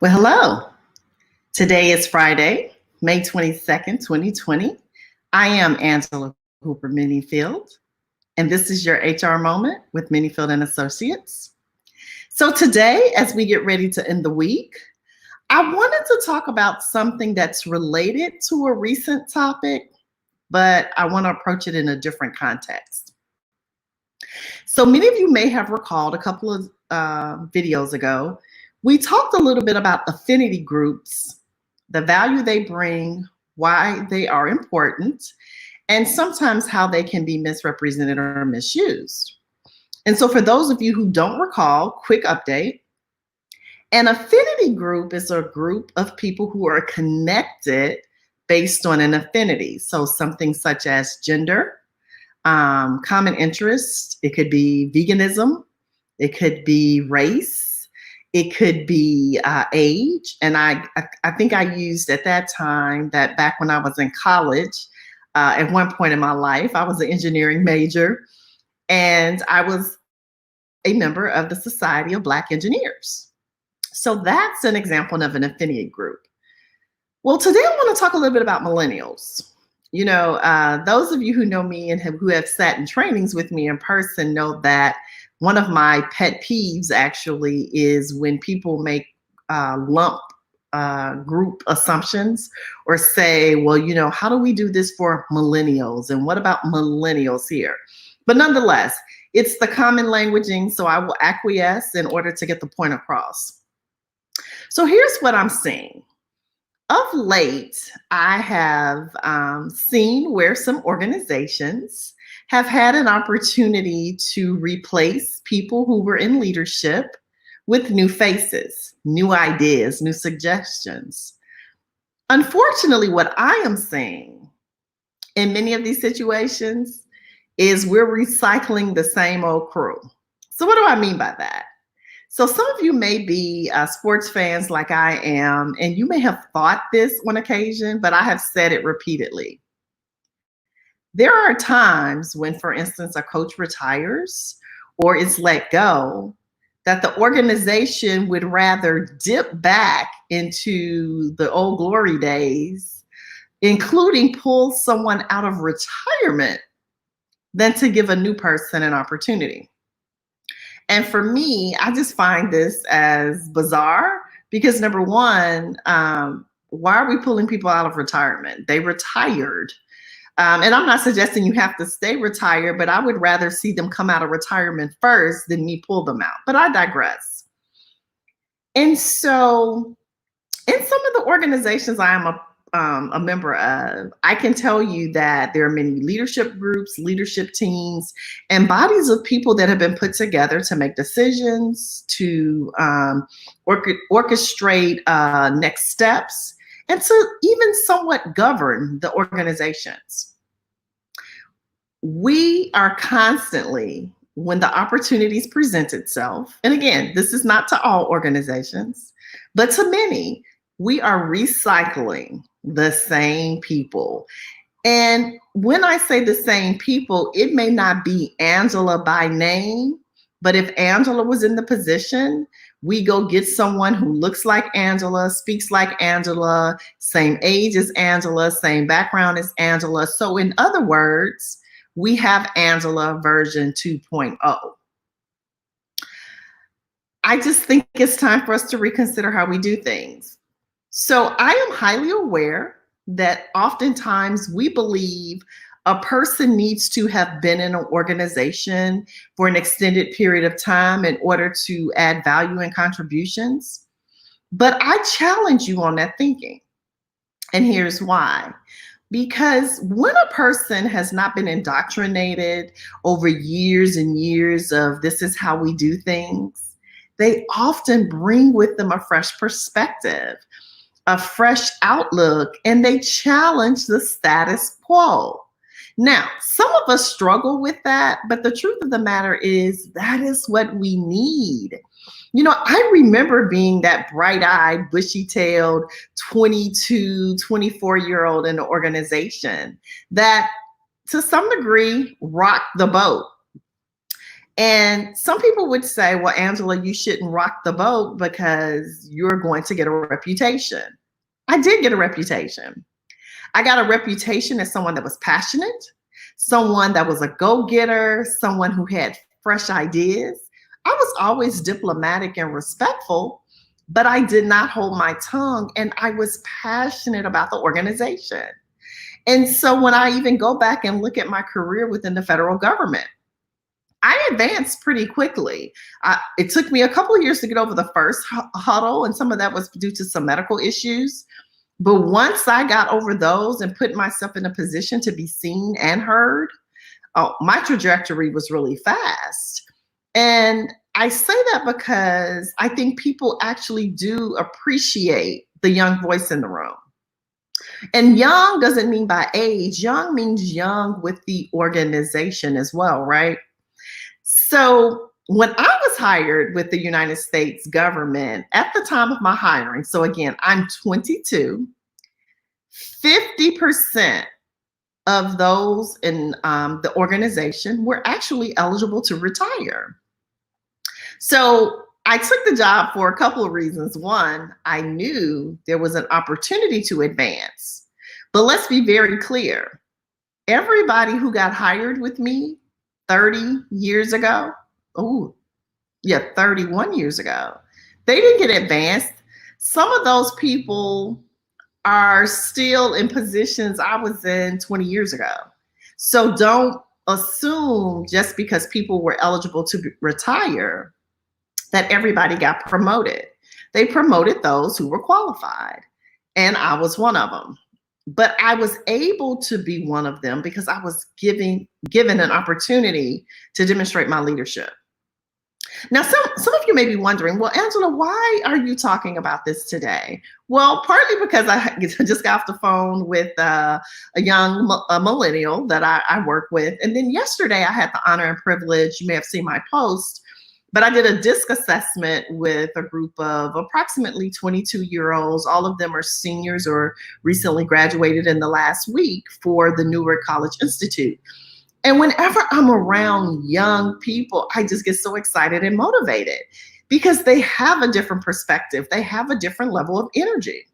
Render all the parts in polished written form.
Well, hello. Today is Friday, May 22nd, 2020. I am Angela Hooper-Menifield, and this is your HR Moment with Menifield and Associates. So today, as we get ready to end the week, I wanted to talk about something that's related to a recent topic, but I want to approach it in a different context. So many of you may have recalled a couple of videos ago, we talked a little bit about affinity groups, the value they bring, why they are important, and sometimes how they can be misrepresented or misused. And so for those of you who don't recall, quick update. An affinity group is a group of people who are connected based on an affinity. So something such as gender, common interest. It could be veganism. It could be race. It could be age. And I think I used at that time that back when I was in college, at one point in my life, I was an engineering major, and I was a member of the Society of Black Engineers. So that's an example of an affinity group. Well, today I want to talk a little bit about millennials. You know, those of you who know me and who have sat in trainings with me in person know that one of my pet peeves actually is when people make lump group assumptions or say, well, you know, how do we do this for millennials? And what about millennials here? But nonetheless, it's the common languaging, so I will acquiesce in order to get the point across. So here's what I'm seeing. Of late, I have seen where some organizations have had an opportunity to replace people who were in leadership with new faces, new ideas, new suggestions. Unfortunately, what I am seeing in many of these situations is we're recycling the same old crew. So what do I mean by that? So some of you may be sports fans like I am, and you may have thought this on occasion, but I have said it repeatedly. There are times when, for instance, a coach retires or is let go, that the organization would rather dip back into the old glory days, including pull someone out of retirement, than to give a new person an opportunity. And for me, I just find this as bizarre because number one, why are we pulling people out of retirement? They retired. And I'm not suggesting you have to stay retired, but I would rather see them come out of retirement first than me pull them out. But I digress. And so in some of the organizations I am a member of, I can tell you that there are many leadership groups, leadership teams, and bodies of people that have been put together to make decisions, to orchestrate next steps, and to even somewhat govern the organizations. We are constantly, when the opportunities present itself, and again, this is not to all organizations, but to many, we are recycling the same people. And when I say the same people, it may not be Angela by name, but if Angela was in the position, we go get someone who looks like Angela, speaks like Angela, same age as Angela, same background as Angela. So in other words, we have Angela version 2.0. I just think it's time for us to reconsider how we do things. So I am highly aware that oftentimes we believe a person needs to have been in an organization for an extended period of time in order to add value and contributions. But I challenge you on that thinking. And here's why. Because when a person has not been indoctrinated over years and years of this is how we do things, they often bring with them a fresh perspective, a fresh outlook, and they challenge the status quo. Now, some of us struggle with that, but the truth of the matter is that is what we need. You know, I remember being that bright-eyed, bushy-tailed 22, 24-year-old in the organization that to some degree rocked the boat. And some people would say, well, Angela, you shouldn't rock the boat because you're going to get a reputation. I did get a reputation. I got a reputation as someone that was passionate, someone that was a go-getter, someone who had fresh ideas. I was always diplomatic and respectful, but I did not hold my tongue, and I was passionate about the organization. And so when I even go back and look at my career within the federal government, I advanced pretty quickly. It took me a couple of years to get over the first huddle, and some of that was due to some medical issues. But once I got over those and put myself in a position to be seen and heard, my trajectory was really fast. And I say that because I think people actually do appreciate the young voice in the room. And young doesn't mean by age, young means young with the organization as well, right? So when I was hired with the United States government at the time of my hiring, so again, I'm 22, 50% of those in the organization were actually eligible to retire. So I took the job for a couple of reasons. One, I knew there was an opportunity to advance. But let's be very clear. Everybody who got hired with me 30 years ago, 31 years ago, they didn't get advanced. Some of those people are still in positions I was in 20 years ago. So don't assume just because people were eligible to retire that everybody got promoted. They promoted those who were qualified, and I was one of them. But I was able to be one of them because I was given an opportunity to demonstrate my leadership. Now, some of you may be wondering, well, Angela, why are you talking about this today? Well, partly because I just got off the phone with a young millennial that I work with. And then yesterday I had the honor and privilege, you may have seen my post, but I did a DISC assessment with a group of approximately 22-year-olds. All of them are seniors or recently graduated in the last week for the Newark College Institute. And whenever I'm around young people, I just get so excited and motivated because they have a different perspective. They have a different level of energy.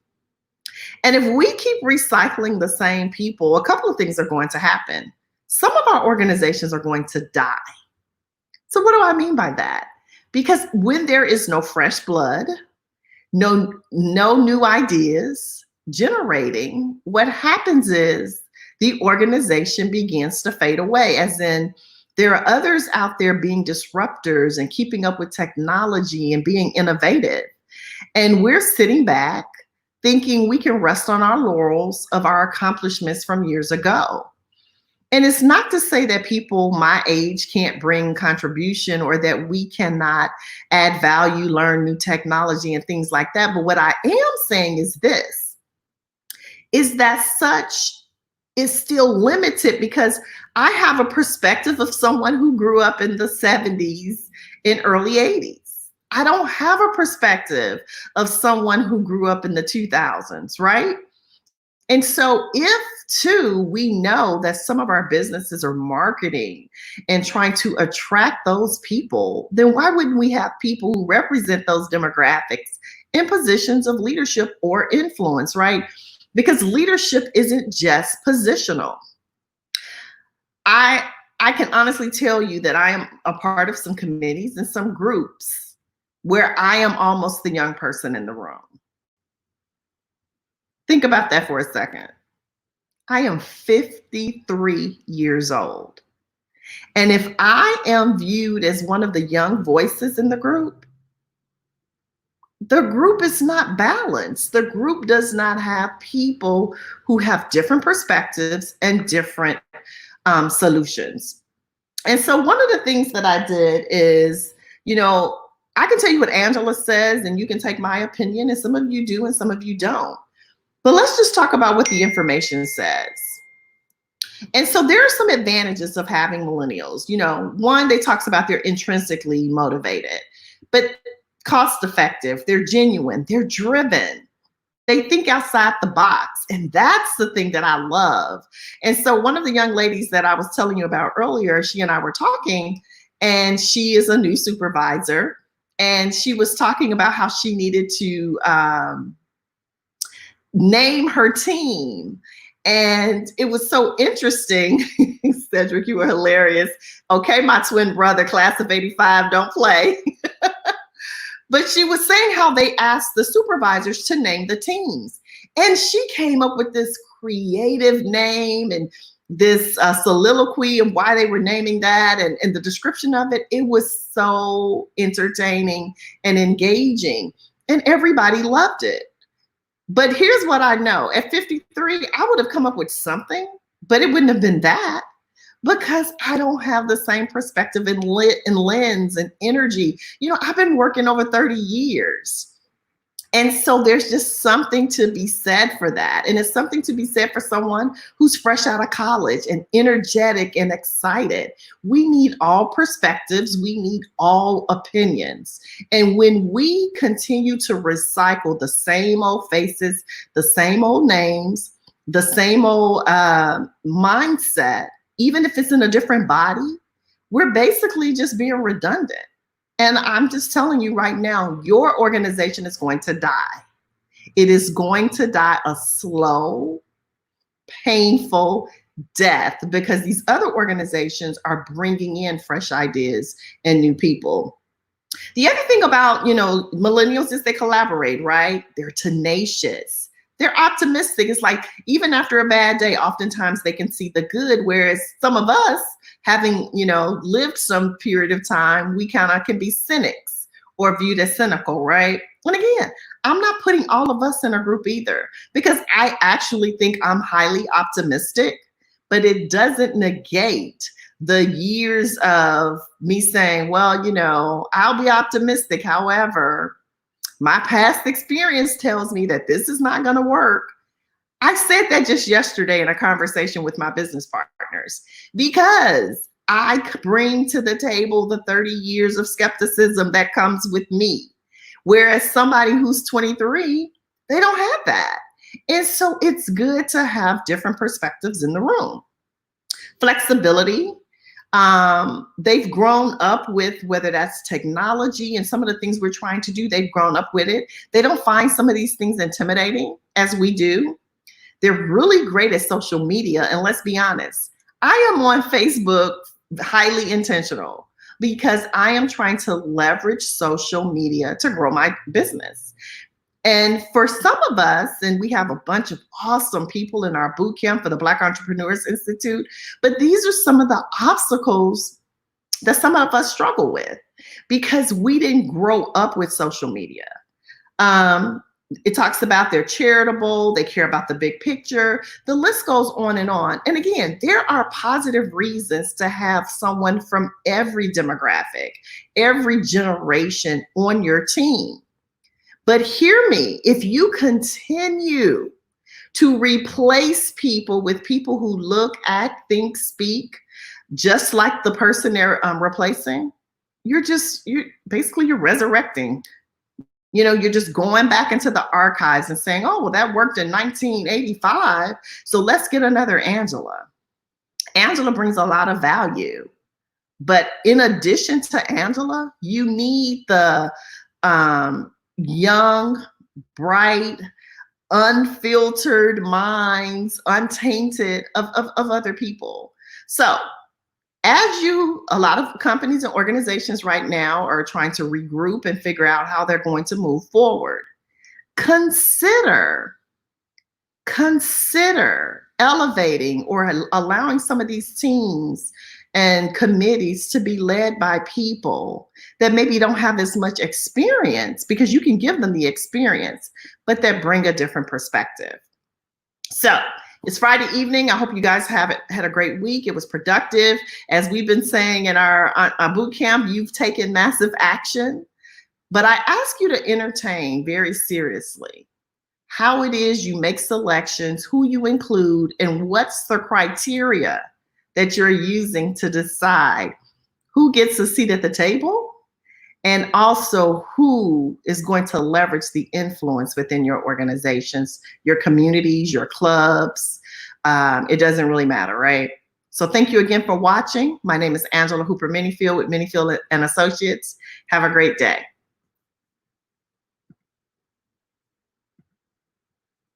And if we keep recycling the same people, a couple of things are going to happen. Some of our organizations are going to die. So what do I mean by that? Because when there is no fresh blood, no new ideas generating, what happens is the organization begins to fade away, as in there are others out there being disruptors and keeping up with technology and being innovative. And we're sitting back thinking we can rest on our laurels of our accomplishments from years ago. And it's not to say that people my age can't bring contribution or that we cannot add value, learn new technology and things like that. But what I am saying is this, is that such is still limited because I have a perspective of someone who grew up in the 70s and early 80s. I don't have a perspective of someone who grew up in the 2000s, right? And so if too, we know that some of our businesses are marketing and trying to attract those people, then why wouldn't we have people who represent those demographics in positions of leadership or influence, right? Because leadership isn't just positional. I can honestly tell you that I am a part of some committees and some groups where I am almost the young person in the room. Think about that for a second. I am 53 years old. And if I am viewed as one of the young voices in the group is not balanced. The group does not have people who have different perspectives and different solutions. And so one of the things that I did is, I can tell you what Angela says and you can take my opinion, and some of you do and some of you don't. But let's just talk about what the information says. And so there are some advantages of having millennials. One, they talks about they're intrinsically motivated, but cost effective, they're genuine, they're driven, they think outside the box. And that's the thing that I love. And so one of the young ladies that I was telling you about earlier, she and I were talking, and she is a new supervisor. And she was talking about how she needed to name her team. And it was so interesting. Cedric, you were hilarious. Okay, my twin brother, class of 85, don't play. But she was saying how they asked the supervisors to name the teams. And she came up with this creative name and this soliloquy of why they were naming that, and the description of it. It was so entertaining and engaging, and everybody loved it. But here's what I know. At 53, I would have come up with something, but it wouldn't have been that, because I don't have the same perspective and lens and energy. You know, I've been working over 30 years. And so there's just something to be said for that. And it's something to be said for someone who's fresh out of college and energetic and excited. We need all perspectives. We need all opinions. And when we continue to recycle the same old faces, the same old names, the same old mindset, even if it's in a different body, we're basically just being redundant. And I'm just telling you right now, your organization is going to die. It is going to die a slow, painful death, because these other organizations are bringing in fresh ideas and new people. The other thing about, you know, millennials is they collaborate, right? They're tenacious. They're optimistic. It's like, even after a bad day, oftentimes they can see the good, whereas some of us, having, you know, lived some period of time, we kind of can be cynics or viewed as cynical, right? And again, I'm not putting all of us in a group either, because I actually think I'm highly optimistic, but it doesn't negate the years of me saying, well, you know, I'll be optimistic. However, my past experience tells me that this is not going to work. I said that just yesterday in a conversation with my business partners, because I bring to the table the 30 years of skepticism that comes with me. Whereas somebody who's 23, they don't have that. And so it's good to have different perspectives in the room. Flexibility. They've grown up with, whether that's technology and some of the things we're trying to do, they've grown up with it. They don't find some of these things intimidating as we do. They're really great at social media. And let's be honest, I am on Facebook highly intentional, because I am trying to leverage social media to grow my business. And for some of us, and we have a bunch of awesome people in our boot camp for the Black Entrepreneurs Institute, but these are some of the obstacles that some of us struggle with, because we didn't grow up with social media. It talks about they're charitable, they care about the big picture. The list goes on and on. And again, there are positive reasons to have someone from every demographic, every generation on your team. But hear me, if you continue to replace people with people who look, act, think, speak just like the person they're replacing, you're basically resurrecting. You know, you're just going back into the archives and saying, oh, well, that worked in 1985, so let's get another Angela. Angela brings a lot of value. But in addition to Angela, you need the young, bright, unfiltered minds, untainted of other people. So a lot of companies and organizations right now are trying to regroup and figure out how they're going to move forward. Consider elevating or allowing some of these teams and committees to be led by people that maybe don't have as much experience, because you can give them the experience, but that bring a different perspective. So it's Friday evening. I hope you guys had a great week. It was productive. As we've been saying in our boot camp, you've taken massive action. But I ask you to entertain very seriously how it is you make selections, who you include, and what's the criteria that you're using to decide who gets a seat at the table, and also who is going to leverage the influence within your organizations, your communities, your clubs. It doesn't really matter, right? So thank you again for watching. My name is Angela Hooper-Menifield with Menifield and Associates. Have a great day.